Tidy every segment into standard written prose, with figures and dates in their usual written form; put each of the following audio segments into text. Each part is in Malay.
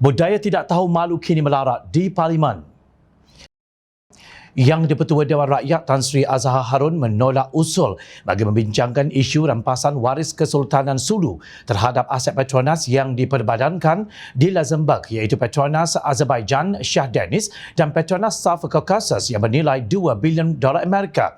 Budaya tidak tahu malu kini melarat di Parlimen. Yang di-Pertua Dewan Rakyat Tan Sri Azhar Harun menolak usul bagi membincangkan isu rampasan waris Kesultanan Sulu terhadap aset Petronas yang diperbadankan di Luxembourg, iaitu Petronas Azerbaijan Shah Deniz dan Petronas South Caucasus yang bernilai $2 bilion Amerika.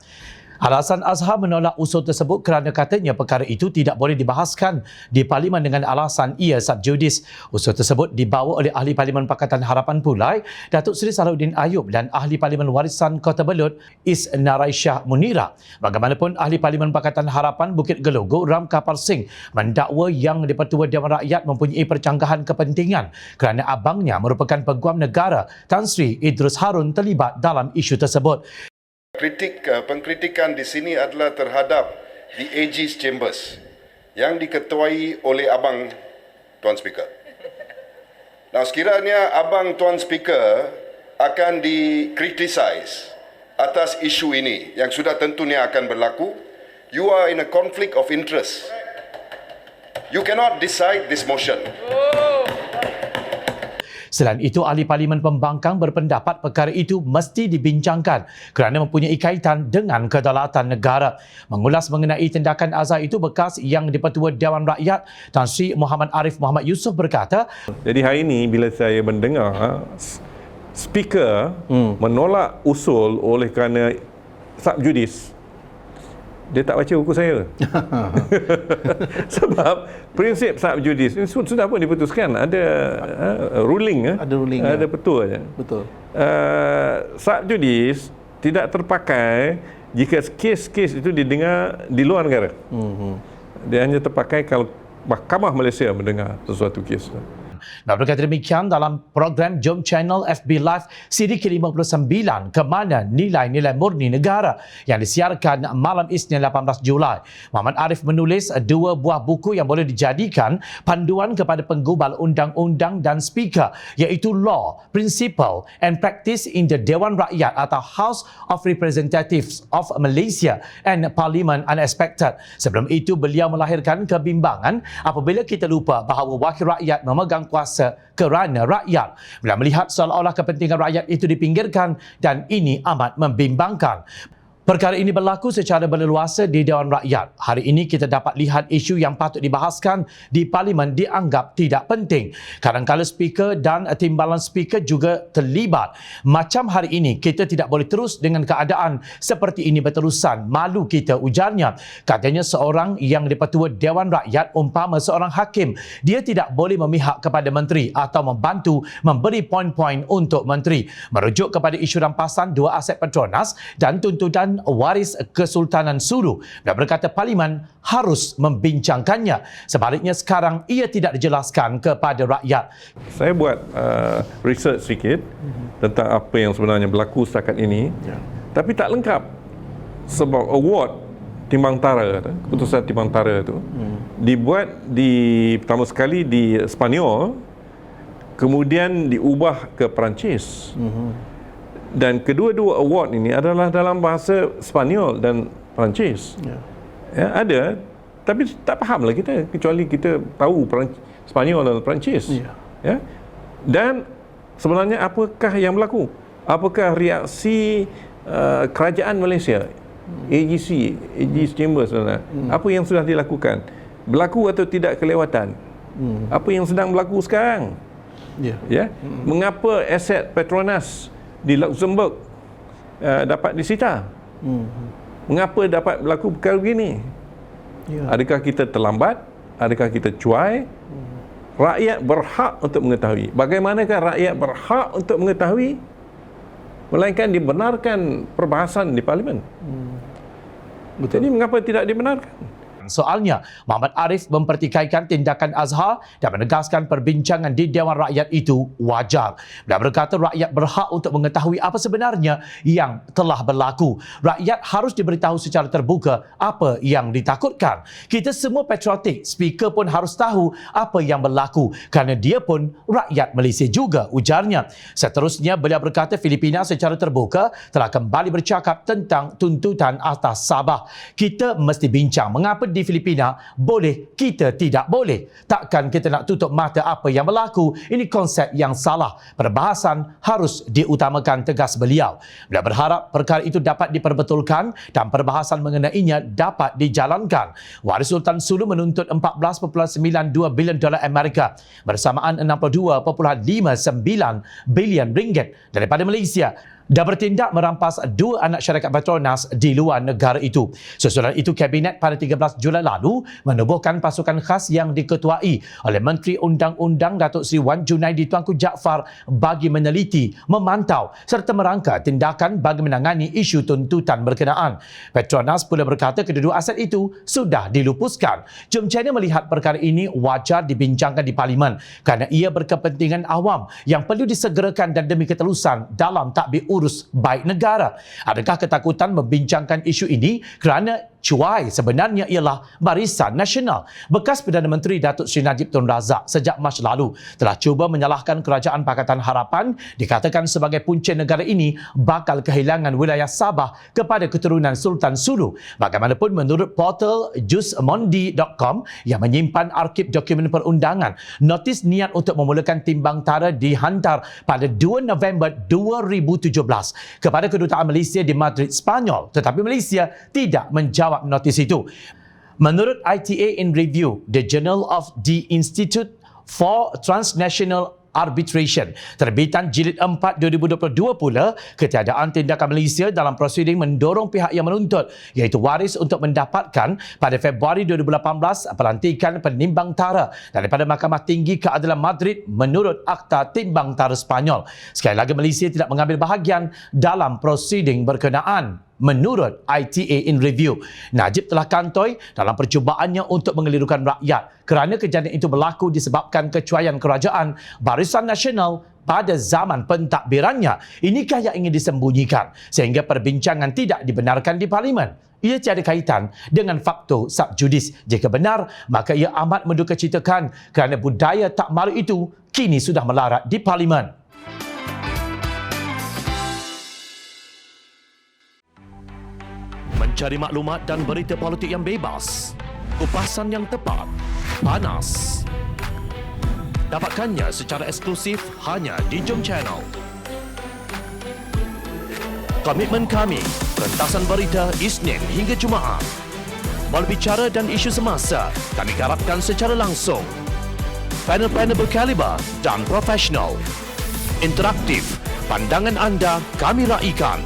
Alasan Azhar menolak usul tersebut kerana katanya perkara itu tidak boleh dibahaskan di Parlimen dengan alasan ia sub judice. Usul tersebut dibawa oleh Ahli Parlimen Pakatan Harapan Pulai, Datuk Seri Salahuddin Ayub dan Ahli Parlimen Warisan Kota Belud, Is Naraisyah Munira. Bagaimanapun, Ahli Parlimen Pakatan Harapan Bukit Gelogo, Ram Kapar Singh, mendakwa yang di-Pertua Dewan Rakyat mempunyai percanggahan kepentingan kerana abangnya merupakan peguam negara Tan Sri Idrus Harun terlibat dalam isu tersebut. Pengkritikan di sini adalah terhadap the AG's Chambers yang diketuai oleh abang Tuan Speaker. Nah, sekiranya abang Tuan Speaker akan dikritisize atas isu ini yang sudah tentunya akan berlaku, you are in a conflict of interest. You cannot decide this motion. Selain itu, Ahli Parlimen Pembangkang berpendapat perkara itu mesti dibincangkan kerana mempunyai kaitan dengan kedaulatan negara. Mengulas mengenai tindakan Azhar itu, bekas yang di-Pertua Dewan Rakyat Tan Sri Muhammad Arif Muhammad Yusof berkata, jadi hari ini bila saya mendengar Speaker menolak usul oleh kerana sub judice, dia tak baca buku saya. Sebab prinsip sub judice ini sudah pun diputuskan, ada ruling, ada ruling, ada betul je. Betul. Sub judice tidak terpakai jika kes-kes itu didengar di luar negara. Dia hanya terpakai kalau Mahkamah Malaysia mendengar sesuatu kes. Berkata demikian dalam program Jom Channel FB Live siri ke-59 ke mana nilai-nilai murni negara yang disiarkan malam Isnin 18 Julai. Muhammad Arif menulis 2 buah buku yang boleh dijadikan panduan kepada penggubal undang-undang dan speaker, iaitu Law, Principle and Practice in the Dewan Rakyat atau House of Representatives of Malaysia and Parliament Unexpected. Sebelum itu, beliau melahirkan kebimbangan apabila kita lupa bahawa wakil rakyat memegang kuasa kerana rakyat. Bila melihat seolah-olah kepentingan rakyat itu dipinggirkan dan ini amat membimbangkan. Perkara ini berlaku secara berleluasa di Dewan Rakyat. Hari ini kita dapat lihat isu yang patut dibahaskan di Parlimen dianggap tidak penting. Kadang-kadang speaker dan timbalan speaker juga terlibat. Macam hari ini, kita tidak boleh terus dengan keadaan seperti ini berterusan. Malu kita, ujarnya. Katanya seorang yang di-Pertua Dewan Rakyat umpama seorang hakim. Dia tidak boleh memihak kepada menteri atau membantu memberi poin-poin untuk menteri. Merujuk kepada isu rampasan 2 aset Petronas dan tuntutan waris Kesultanan Sulu, dan berkata Parlimen harus membincangkannya. Sebaliknya sekarang ia tidak dijelaskan kepada rakyat. Saya buat research sedikit tentang apa yang sebenarnya berlaku setakat ini, tapi tak lengkap. Sebab award Timbang Tara, keputusan Timbang Tara itu dibuat pertama sekali di Sepanyol, kemudian diubah ke Perancis. Dan kedua-dua award ini adalah dalam bahasa Sepanyol dan Perancis. Ya, ada, tapi tak fahamlah kita, kecuali kita tahu Sepanyol dan Perancis. Ya. Dan sebenarnya apakah yang berlaku? Apakah reaksi kerajaan Malaysia, AG's Chambers sebenarnya? Apa yang sudah dilakukan? Berlaku atau tidak kelewatan? Apa yang sedang berlaku sekarang? Ya. Mengapa aset Petronas di Luxembourg dapat disita? Mengapa dapat berlaku perkara begini? Adakah kita terlambat? Adakah kita cuai? Rakyat berhak untuk mengetahui. Bagaimanakah rakyat berhak untuk mengetahui? Melainkan dibenarkan perbahasan di Parlimen. Jadi mengapa tidak dibenarkan? Soalnya, Muhammad Arif mempertikaikan tindakan Azhar dan menegaskan perbincangan di Dewan Rakyat itu wajar. Dia berkata rakyat berhak untuk mengetahui apa sebenarnya yang telah berlaku. Rakyat harus diberitahu secara terbuka apa yang ditakutkan. Kita semua patriotik, speaker pun harus tahu apa yang berlaku kerana dia pun rakyat Malaysia juga, ujarnya. Seterusnya, beliau berkata Filipina secara terbuka telah kembali bercakap tentang tuntutan atas Sabah. Kita mesti bincang mengapa di Filipina, boleh, kita tidak boleh. Takkan kita nak tutup mata apa yang berlaku? Ini konsep yang salah. Perbahasan harus diutamakan, tegas beliau. Beliau berharap perkara itu dapat diperbetulkan dan perbahasan mengenainya dapat dijalankan. Waris Sultan Sulu menuntut 14.92 bilion dolar Amerika bersamaan 62.59 bilion ringgit daripada Malaysia dah bertindak merampas 2 anak syarikat Petronas di luar negara itu. Susulan itu, Kabinet pada 13 Julai lalu menubuhkan pasukan khas yang diketuai oleh Menteri Undang-Undang Datuk Seri Wan Junaidi Tuanku Jaafar bagi meneliti, memantau serta merangka tindakan bagi menangani isu tuntutan berkenaan. Petronas pula berkata kedua-dua aset itu sudah dilupuskan. Jom China melihat perkara ini wajar dibincangkan di Parlimen kerana ia berkepentingan awam yang perlu disegerakan dan demi ketelusan dalam tadbir urus baik negara. Adakah ketakutan membincangkan isu ini kerana cuai sebenarnya ialah Barisan Nasional? Bekas Perdana Menteri Datuk Seri Najib Tun Razak sejak Mac lalu telah cuba menyalahkan Kerajaan Pakatan Harapan, dikatakan sebagai punca negara ini bakal kehilangan wilayah Sabah kepada keturunan Sultan Sulu. Bagaimanapun, menurut portal jusmondi.com yang menyimpan arsip dokumen perundangan, notis niat untuk memulakan timbang tara dihantar pada 2 November 2017 kepada Kedutaan Malaysia di Madrid, Spanyol, tetapi Malaysia tidak menjawab notis itu. Menurut ITA in Review, the Journal of the Institute for Transnational Arbitration, terbitan jilid 4 2022 pula, ketiadaan tindakan Malaysia dalam prosiding mendorong pihak yang menuntut, iaitu Waris, untuk mendapatkan pada Februari 2018 pelantikan penimbang tara daripada Mahkamah Tinggi Keadilan Madrid menurut Akta Timbang Tara Spanyol. Sekali lagi, Malaysia tidak mengambil bahagian dalam prosiding berkenaan. Menurut ITA in Review, Najib telah kantoi dalam percubaannya untuk mengelirukan rakyat kerana kejadian itu berlaku disebabkan kecuaian kerajaan Barisan Nasional pada zaman pentadbirannya. Inikah yang ingin disembunyikan sehingga perbincangan tidak dibenarkan di Parlimen? Ia tiada kaitan dengan faktor subjudis. Jika benar, maka ia amat mendukacitakan kerana budaya tak malu itu kini sudah melarat di Parlimen. Mencari maklumat dan berita politik yang bebas, kupasan yang tepat, panas. Dapatkannya secara eksklusif hanya di Jom Channel. Komitmen kami, rentasan berita Isnin hingga Jumaat. Berbicara dan isu semasa, kami garapkan secara langsung. Panel-panel berkaliber dan profesional. Interaktif, pandangan anda kami raikan.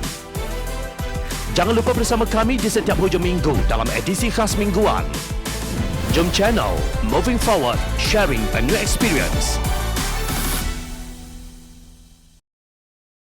Jangan lupa bersama kami di setiap hujung minggu dalam edisi khas mingguan. Jom Channel, moving forward, sharing a new experience.